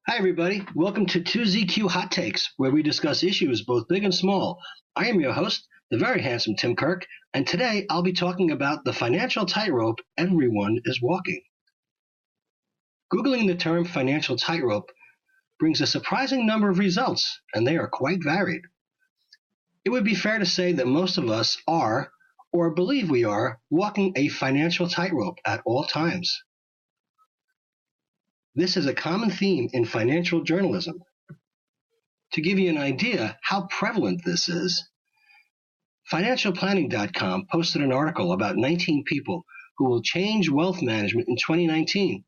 Hi, everybody. Welcome to 2ZQ Hot Takes, where we discuss issues both big and small. I am your host, the very handsome Tim Kirk, and today I'll be talking about the financial tightrope everyone is walking. Googling the term financial tightrope brings a surprising number of results, and they are quite varied. It would be fair to say that most of us are, or believe we are, walking a financial tightrope at all times. This is a common theme in financial journalism. To give you an idea how prevalent this is, FinancialPlanning.com posted an article about 19 people who will change wealth management in 2019,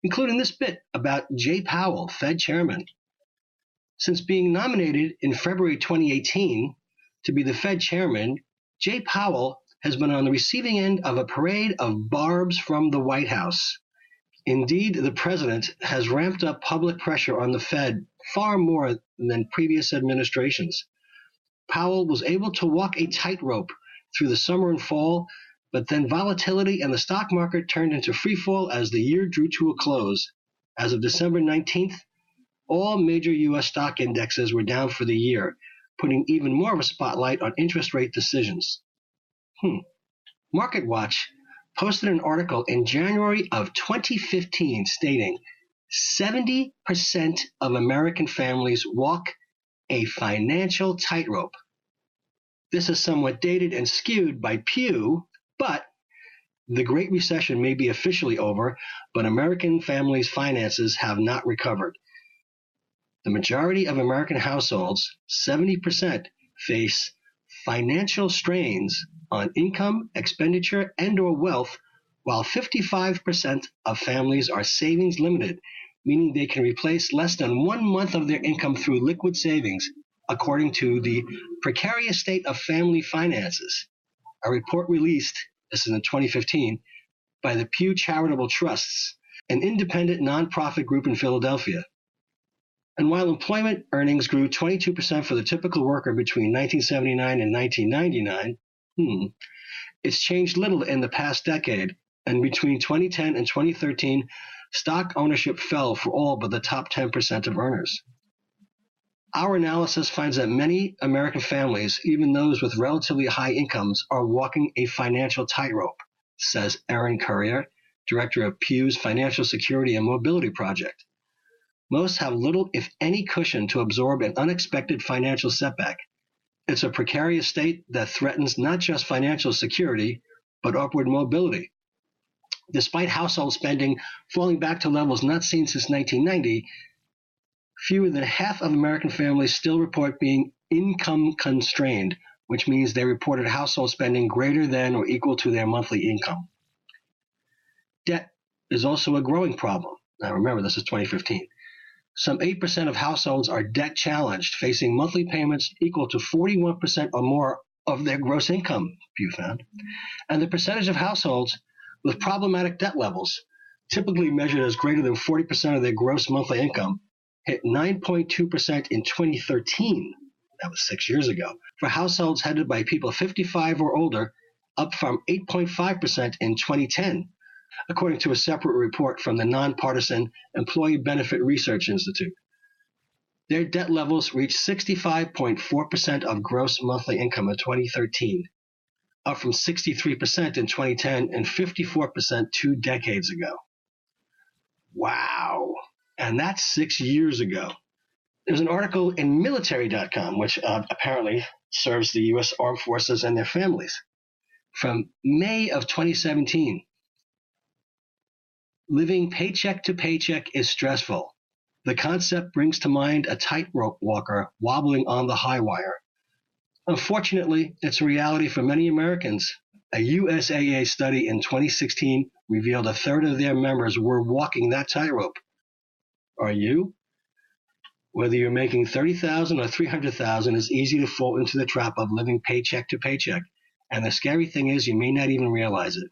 including this bit about Jay Powell, Fed chairman. Since being nominated in February 2018 to be the Fed chairman, Jay Powell has been on the receiving end of a parade of barbs from the White House. Indeed, the president has ramped up public pressure on the Fed far more than previous administrations. Powell was able to walk a tightrope through the summer and fall, but then volatility and the stock market turned into freefall as the year drew to a close. As of December 19th, all major U.S. stock indexes were down for the year, putting even more of a spotlight on interest rate decisions. MarketWatch posted an article in January of 2015 stating 70% of American families walk a financial tightrope. This is somewhat dated and skewed by Pew, but the Great Recession may be officially over, but American families' finances have not recovered. The majority of American households, 70%, face financial strains on income, expenditure, and/or wealth, while 55% of families are savings limited, meaning they can replace less than 1 month of their income through liquid savings, according to the Precarious State of Family Finances, a report released, this is in 2015, by the Pew Charitable Trusts, an independent nonprofit group in Philadelphia. And while employment earnings grew 22% for the typical worker between 1979 and 1999, it's changed little in the past decade, and between 2010 and 2013, stock ownership fell for all but the top 10% of earners. Our analysis finds that many American families, even those with relatively high incomes, are walking a financial tightrope, says Erin Currier, director of Pew's Financial Security and Mobility Project. Most have little, if any, cushion to absorb an unexpected financial setback. It's a precarious state that threatens not just financial security, but upward mobility. Despite household spending falling back to levels not seen since 1990, fewer than half of American families still report being income constrained, which means they reported household spending greater than or equal to their monthly income. Debt is also a growing problem. Now remember, this is 2015. Some 8% of households are debt challenged, facing monthly payments equal to 41% or more of their gross income, Pew found. And the percentage of households with problematic debt levels, typically measured as greater than 40% of their gross monthly income, hit 9.2% in 2013. That was 6 years ago. For households headed by people 55 or older, up from 8.5% in 2010. According to a separate report from the nonpartisan Employee Benefit Research Institute. Their debt levels reached 65.4% of gross monthly income in 2013, up from 63% in 2010 and 54% 2 decades ago. Wow. And that's 6 years ago. There's an article in military.com, which apparently serves the U.S. Armed Forces and their families, from May of 2017. Living paycheck to paycheck is stressful. The concept brings to mind a tightrope walker wobbling on the high wire. Unfortunately, it's a reality for many Americans. A USAA study in 2016 revealed a third of their members were walking that tightrope. Are you? Whether you're making $30,000 or $300,000, it's easy to fall into the trap of living paycheck to paycheck. And the scary thing is, you may not even realize it.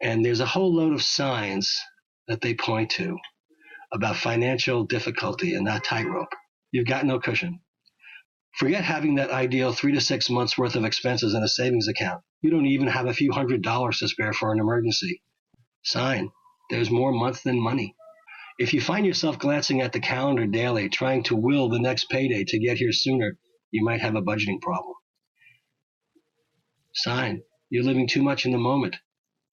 And there's a whole load of signs that they point to about financial difficulty in that tightrope. You've got no cushion. Forget having that ideal 3 to 6 months worth of expenses in a savings account. You don't even have a few $100s to spare for an emergency. Sign. There's more month than money. If you find yourself glancing at the calendar daily, trying to will the next payday to get here sooner, you might have a budgeting problem. Sign. You're living too much in the moment.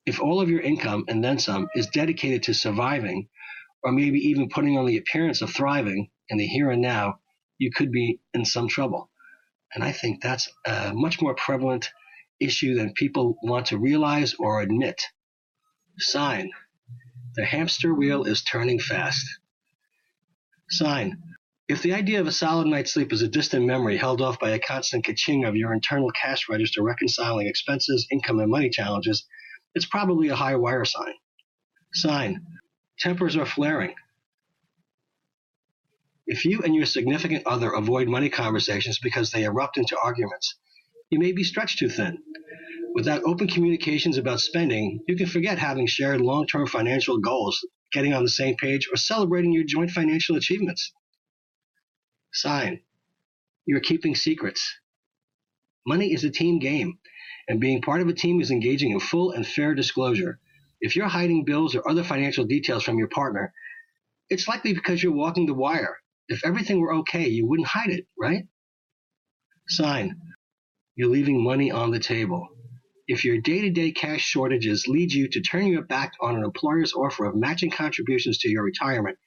If all of your income, and then some, is dedicated to surviving, or maybe even putting on the appearance of thriving in the here and now, you could be in some trouble. And I think that's a much more prevalent issue than people want to realize or admit. Sign. The hamster wheel is turning fast. Sign. If the idea of a solid night's sleep is a distant memory held off by a constant ka-ching of your internal cash register reconciling expenses, income, and money challenges, it's probably a high wire sign. Sign. Tempers are flaring. If you and your significant other avoid money conversations because they erupt into arguments, you may be stretched too thin. Without open communications about spending, you can forget having shared long-term financial goals, getting on the same page, or celebrating your joint financial achievements. Sign. You're keeping secrets. Money is a team game, and being part of a team is engaging in full and fair disclosure. If you're hiding bills or other financial details from your partner, it's likely because you're walking the wire. If everything were okay, you wouldn't hide it, right? Sign. You're leaving money on the table. If your day-to-day cash shortages lead you to turn your back on an employer's offer of matching contributions to your retirement,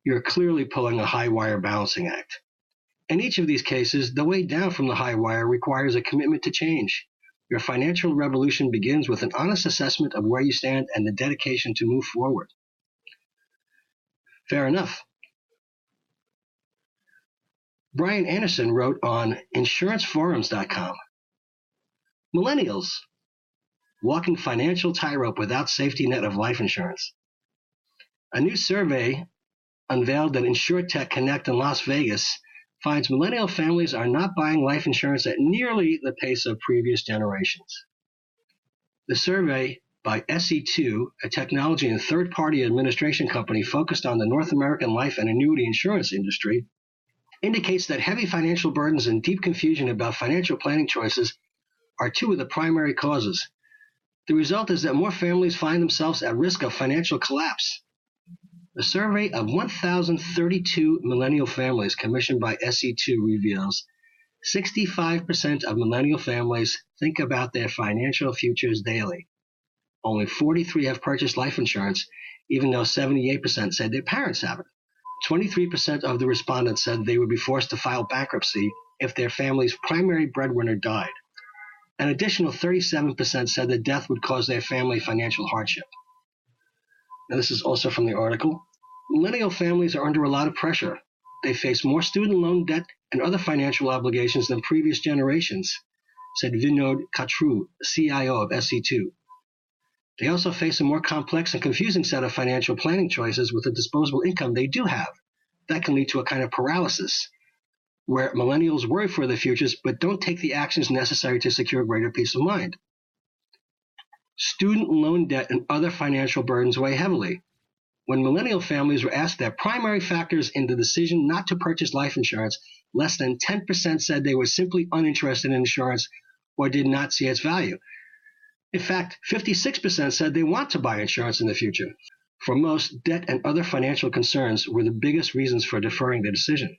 you're clearly pulling a high wire balancing act. In each of these cases, the way down from the high wire requires a commitment to change. Your financial revolution begins with an honest assessment of where you stand and the dedication to move forward. Fair enough. Brian Anderson wrote on insuranceforums.com, Millennials, walking financial tightrope without safety net of life insurance. A new survey unveiled at InsurTech Connect in Las Vegas finds millennial families are not buying life insurance at nearly the pace of previous generations. The survey by SE2, a technology and third-party administration company focused on the North American life and annuity insurance industry, indicates that heavy financial burdens and deep confusion about financial planning choices are two of the primary causes. The result is that more families find themselves at risk of financial collapse. A survey of 1,032 millennial families commissioned by SE2 reveals 65% of millennial families think about their financial futures daily. Only 43 have purchased life insurance, even though 78% said their parents haven't. 23% of the respondents said they would be forced to file bankruptcy if their family's primary breadwinner died. An additional 37% said that death would cause their family financial hardship. Now, this is also from the article. Millennial families are under a lot of pressure. They face more student loan debt and other financial obligations than previous generations, said Vinod Khatru, CIO of SE2. They also face a more complex and confusing set of financial planning choices with the disposable income they do have. That can lead to a kind of paralysis, where millennials worry for their futures but don't take the actions necessary to secure greater peace of mind. Student loan debt and other financial burdens weigh heavily. When millennial families were asked their primary factors in the decision not to purchase life insurance, less than 10% said they were simply uninterested in insurance or did not see its value. In fact, 56% said they want to buy insurance in the future. For most, debt and other financial concerns were the biggest reasons for deferring the decision.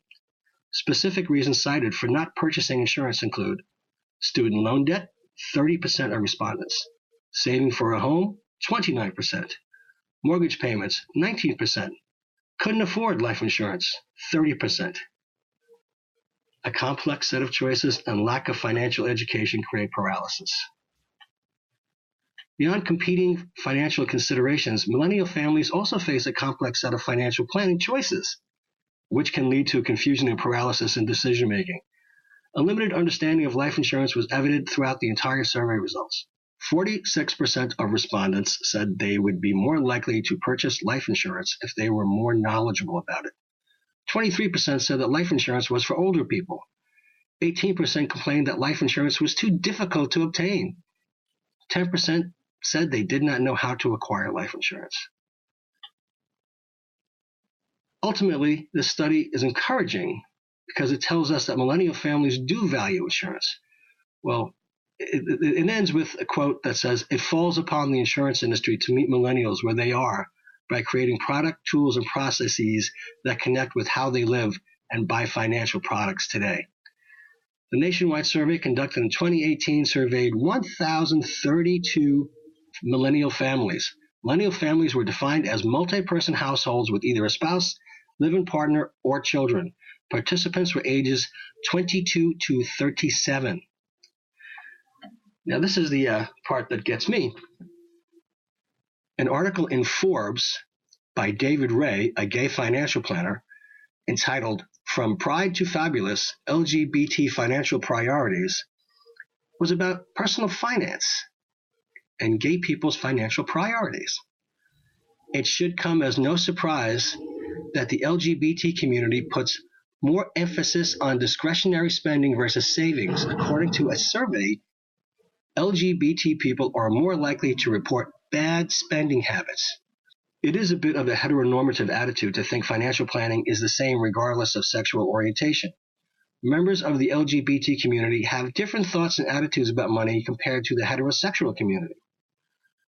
Specific reasons cited for not purchasing insurance include student loan debt, 30% of respondents, saving for a home, 29%, mortgage payments, 19%, couldn't afford life insurance, 30%. A complex set of choices and lack of financial education create paralysis. Beyond competing financial considerations, millennial families also face a complex set of financial planning choices, which can lead to confusion and paralysis in decision-making. A limited understanding of life insurance was evident throughout the entire survey results. 46% of respondents said they would be more likely to purchase life insurance if they were more knowledgeable about it. 23% said that life insurance was for older people. 18% complained that life insurance was too difficult to obtain. 10% said they did not know how to acquire life insurance. Ultimately, this study is encouraging because it tells us that millennial families do value insurance. Well, it ends with a quote that says, "It falls upon the insurance industry to meet millennials where they are by creating product, tools, and processes that connect with how they live and buy financial products today." The nationwide survey conducted in 2018 surveyed 1,032 millennial families. Millennial families were defined as multi-person households with either a spouse, live-in partner, or children. Participants were ages 22 to 37. Now, this is the part that gets me. An article in Forbes by David Ray, a gay financial planner, entitled "From Pride to Fabulous, LGBT Financial Priorities," was about personal finance and gay people's financial priorities. It should come as no surprise that the LGBT community puts more emphasis on discretionary spending versus savings. According to a survey, LGBT people are more likely to report bad spending habits. It is a bit of a heteronormative attitude to think financial planning is the same regardless of sexual orientation. Members of the LGBT community have different thoughts and attitudes about money compared to the heterosexual community.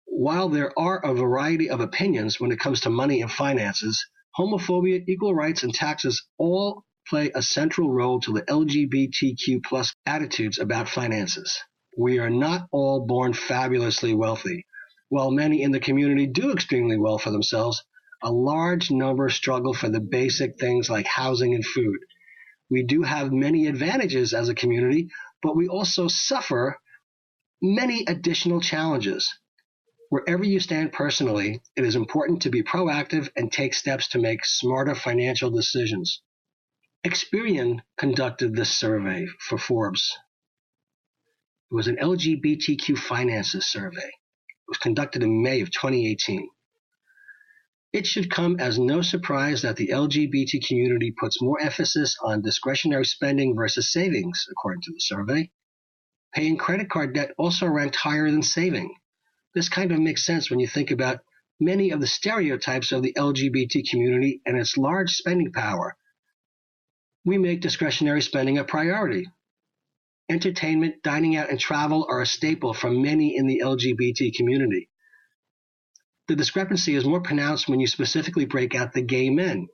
While there are a variety of opinions when it comes to money and finances, homophobia, equal rights, and taxes all play a central role to the LGBTQ plus attitudes about finances. We are not all born fabulously wealthy. While many in the community do extremely well for themselves, a large number struggle for the basic things like housing and food. We do have many advantages as a community, but we also suffer many additional challenges. Wherever you stand personally, it is important to be proactive and take steps to make smarter financial decisions. Experian conducted this survey for Forbes. It was an LGBTQ finances survey. It was conducted in May of 2018. It should come as no surprise that the LGBT community puts more emphasis on discretionary spending versus savings, according to the survey. Paying credit card debt also ranked higher than saving. This kind of makes sense when you think about many of the stereotypes of the LGBT community and its large spending power. We make discretionary spending a priority. Entertainment, dining out, and travel are a staple for many in the LGBT community. The discrepancy is more pronounced when you specifically break out the gay men.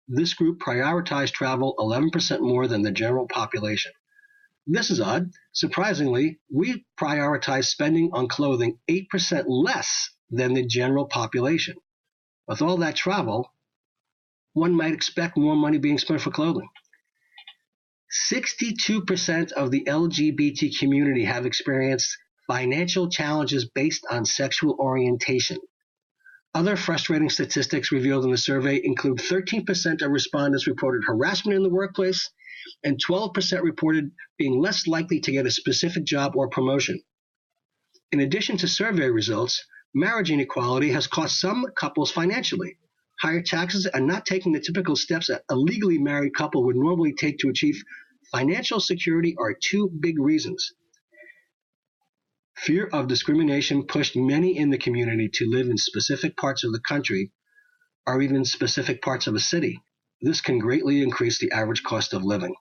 This group prioritized travel 11% more than the general population. This is odd. Surprisingly, we prioritize spending on clothing 8% less than the general population. With all that travel, one might expect more money being spent for clothing. 62% of the LGBT community have experienced financial challenges based on sexual orientation. Other frustrating statistics revealed in the survey include 13% of respondents reported harassment in the workplace, and 12% reported being less likely to get a specific job or promotion. In addition to survey results, marriage inequality has cost some couples financially. Higher taxes and not taking the typical steps that a legally married couple would normally take to achieve financial security are two big reasons. Fear of discrimination pushed many in the community to live in specific parts of the country or even specific parts of a city. This can greatly increase the average cost of living.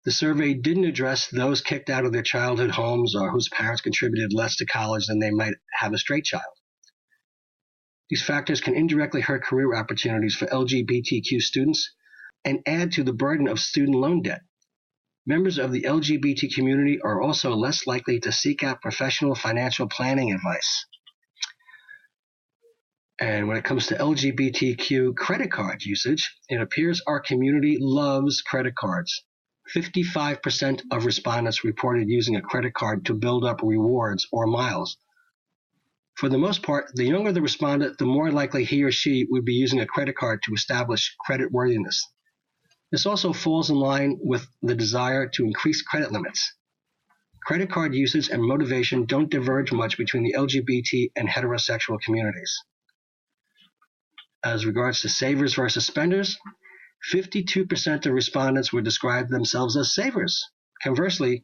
The survey didn't address those kicked out of their childhood homes or whose parents contributed less to college than they might have a straight child. These factors can indirectly hurt career opportunities for LGBTQ students and add to the burden of student loan debt. Members of the LGBT community are also less likely to seek out professional financial planning advice. And when it comes to LGBTQ credit card usage, it appears our community loves credit cards. 55% of respondents reported using a credit card to build up rewards or miles. For the most part, the younger the respondent, the more likely he or she would be using a credit card to establish credit worthiness. This also falls in line with the desire to increase credit limits. Credit card usage and motivation don't diverge much between the LGBT and heterosexual communities. As regards to savers versus spenders, 52% of respondents would describe themselves as savers. Conversely,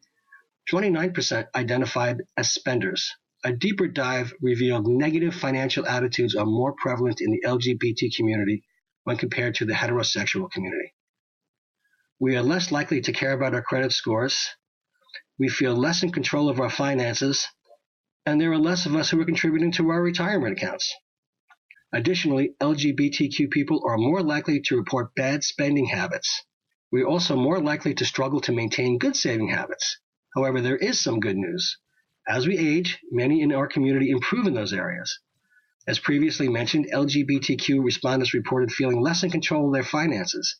29% identified as spenders. A deeper dive revealed negative financial attitudes are more prevalent in the LGBT community when compared to the heterosexual community. We are less likely to care about our credit scores. We feel less in control of our finances, and there are less of us who are contributing to our retirement accounts. Additionally, LGBTQ people are more likely to report bad spending habits. We are also more likely to struggle to maintain good saving habits. However, there is some good news. As we age, many in our community improve in those areas. As previously mentioned, LGBTQ respondents reported feeling less in control of their finances.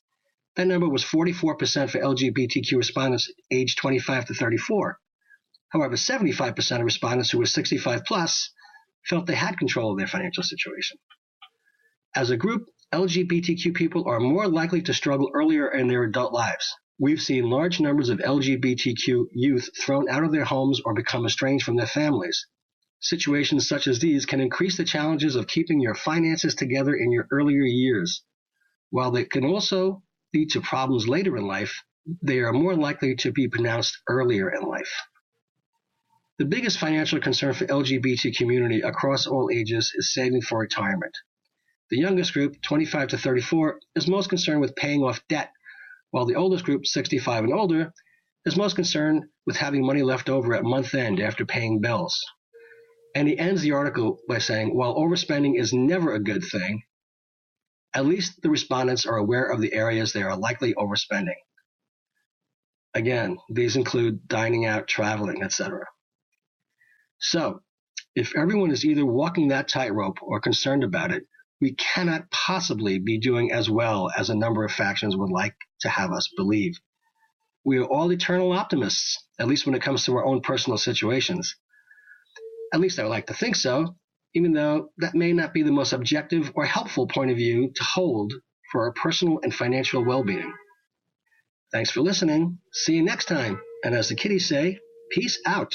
That number was 44% for LGBTQ respondents aged 25 to 34. However, 75% of respondents who were 65 plus felt they had control of their financial situation. As a group, LGBTQ people are more likely to struggle earlier in their adult lives. We've seen large numbers of LGBTQ youth thrown out of their homes or become estranged from their families. Situations such as these can increase the challenges of keeping your finances together in your earlier years. While they can also lead to problems later in life, they are more likely to be pronounced earlier in life. The biggest financial concern for LGBT community across all ages is saving for retirement. The youngest group, 25 to 34, is most concerned with paying off debt, while the oldest group, 65 and older, is most concerned with having money left over at month end after paying bills. And he ends the article by saying, while overspending is never a good thing, at least the respondents are aware of the areas they are likely overspending. Again, these include dining out, traveling, etc. So, if everyone is either walking that tightrope or concerned about it, we cannot possibly be doing as well as a number of factions would like to have us believe. We are all eternal optimists, at least when it comes to our own personal situations. At least I would like to think so, even though that may not be the most objective or helpful point of view to hold for our personal and financial well-being. Thanks for listening. See you next time. And as the kiddies say, peace out.